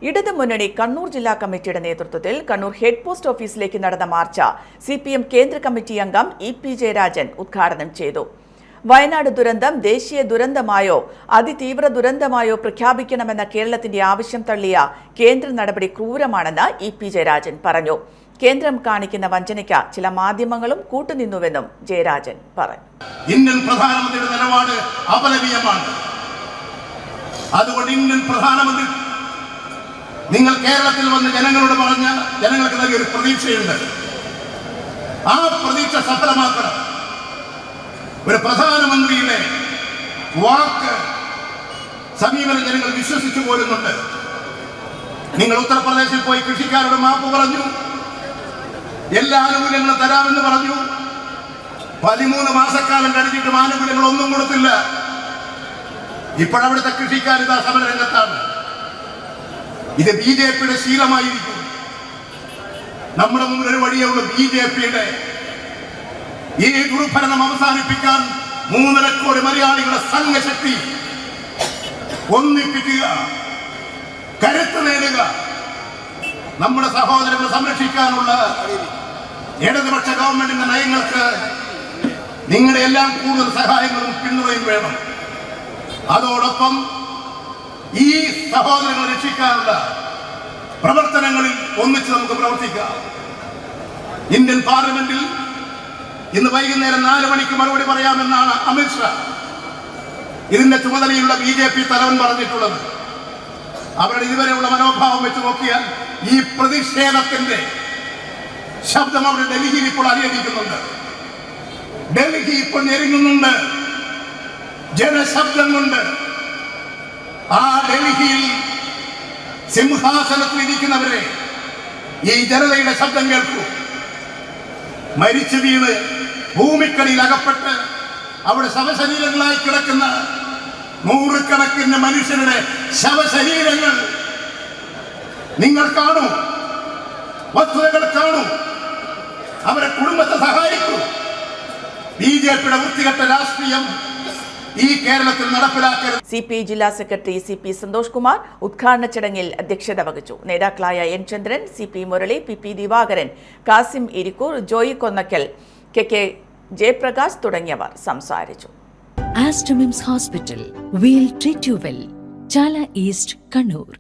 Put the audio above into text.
ഇടതുമുന്നണി കണ്ണൂർ ജില്ലാ കമ്മിറ്റിയുടെ നേതൃത്വത്തിൽ കണ്ണൂർ ഹെഡ് പോസ്റ്റ് ഓഫീസിലേക്ക് നടന്ന മാർച്ച് CPM കേന്ദ്ര കമ്മിറ്റി അംഗം E.P. ജയരാജൻ ഉദ്ഘാടനം ചെയ്തു. വയനാട് ദുരന്തം ദേശീയ ദുരന്തമായോ അതിതീവ്ര ദുരന്തമായോ പ്രഖ്യാപിക്കണമെന്ന കേരളത്തിന്റെ ആവശ്യം തള്ളിയ കേന്ദ്ര നടപടി ക്രൂരമാണെന്ന് E.P. ജയരാജൻ പറഞ്ഞു. കേന്ദ്രം കാണിക്കുന്ന വഞ്ചനയ്ക്ക് ചില മാധ്യമങ്ങളും കൂട്ടുനിന്നുവെന്നും ജയരാജൻ പറഞ്ഞു. ഇന്ത്യൻ പ്രധാനമന്ത്രിയുടെ നിലപാട് അപലപനീയമാണ്. അതുകൊണ്ട് ഇന്ത്യൻ പ്രധാനമന്ത്രി നിങ്ങൾ കേരളത്തിൽ വന്ന് ജനങ്ങളോട് പറഞ്ഞ ജനങ്ങൾക്ക് നൽകിയൊരു പ്രതീക്ഷയുണ്ട്. ആ പ്രതീക്ഷ സഫലമാക്കണം. ഒരു പ്രധാനമന്ത്രിയുടെ വാക്ക് സമീപനം ജനങ്ങൾ വിശ്വസിച്ചു പോരുന്നുണ്ട്. നിങ്ങൾ ഉത്തർപ്രദേശിൽ പോയി കൃഷിക്കാരോട് മാപ്പ് പറഞ്ഞു, എല്ലാ ആനുകൂല്യങ്ങളും തരാമെന്ന് പറഞ്ഞു. 13 മാസക്കാലം കഴിഞ്ഞിട്ടും ആനുകൂല്യങ്ങൾ ഒന്നും കൊടുത്തില്ല. ഇപ്പോഴവിടുത്തെ കൃഷിക്കാർ ഇതാ സമരരംഗത്താണ്. ഇത് BJPയുടെ ശീലമായിരിക്കും. നമ്മുടെ മുന്നിൽ ഒരു വഴിയുള്ള BJPയുടെ ഈ ദുർഭരണം അവസാനിപ്പിക്കാൻ 3.5 കോടി മലയാളികളുടെ സംഘശക്തി ഒന്നിപ്പിക്കുക, കരുത്ത് നേടുക, നമ്മുടെ സഹോദരങ്ങളെ സംരക്ഷിക്കാനുള്ള ഇടതുപക്ഷ ഗവൺമെന്റിന്റെ നയങ്ങൾക്ക് നിങ്ങളുടെ എല്ലാം കൂടുതൽ സഹായങ്ങളും പിന്തുണയും വേണം. അതോടൊപ്പം ഈ സഹോദരങ്ങളെ രക്ഷിക്കാനുള്ള പ്രവർത്തനങ്ങളിൽ ഒന്നിച്ച് നമുക്ക് പ്രവർത്തിക്കാം. ഇന്ത്യൻ പാർലമെന്റിൽ ഇന്ന് വൈകുന്നേരം 4 മണിക്ക് മറുപടി പറയാമെന്നാണ് അമിത്ഷാ ഇതിന്റെ ചുമതലയുള്ള BJP തലവൻ പറഞ്ഞിട്ടുള്ളത്. അവരുടെ ഇതുവരെയുള്ള മനോഭാവം വെച്ച് നോക്കിയാൽ ഈ പ്രതിഷേധത്തിന്റെ ശബ്ദം അവിടെ ഡൽഹിയിൽ ഇപ്പോൾ അറിയിക്കുന്നുണ്ട്. ഡൽഹി ഇപ്പോൾ ഞെരുങ്ങുന്നുണ്ട് ജനശബ്ദം കൊണ്ട്. ആ ഡൽഹിയിൽ സിംഹാസനത്തിൽ ഇരിക്കുന്നവരെ ഈ ജനതയുടെ ശബ്ദം കേൾക്കൂ. മരിച്ചു വീണ് ഭൂമിക്കടിയിൽ അകപ്പെട്ട് അവിടെ ശവശരീരങ്ങളായി കിടക്കുന്ന 100 കണക്കിന് മനുഷ്യരുടെ ശവശരീരങ്ങൾ നിങ്ങൾ കാണൂ, വസ്തുതകൾ കാണൂ, അവരെ കുടുംബത്തെ സഹായിക്കൂ. BJPയുടെ വൃത്തികെട്ട രാഷ്ട്രീയം ഈ കേരളത്തിൽ നടപ്പിലാക്കരുത്. CPI ജില്ലാ സെക്രട്ടറി CP സന്തോഷ് കുമാർ ഉദ്ഘാടന ചടങ്ങിൽ അധ്യക്ഷത വഹിച്ചു. നേതാക്കളായ N ചന്ദ്രൻ, CP Murali, PP Divakaran, Kasim Irikkur, Joy Konnakkal, KK Jayaprakash തുടങ്ങിയവർ സംസാരിച്ചു. Aster MIMS Hospital, we'll treat you well. Chala East, Kannur.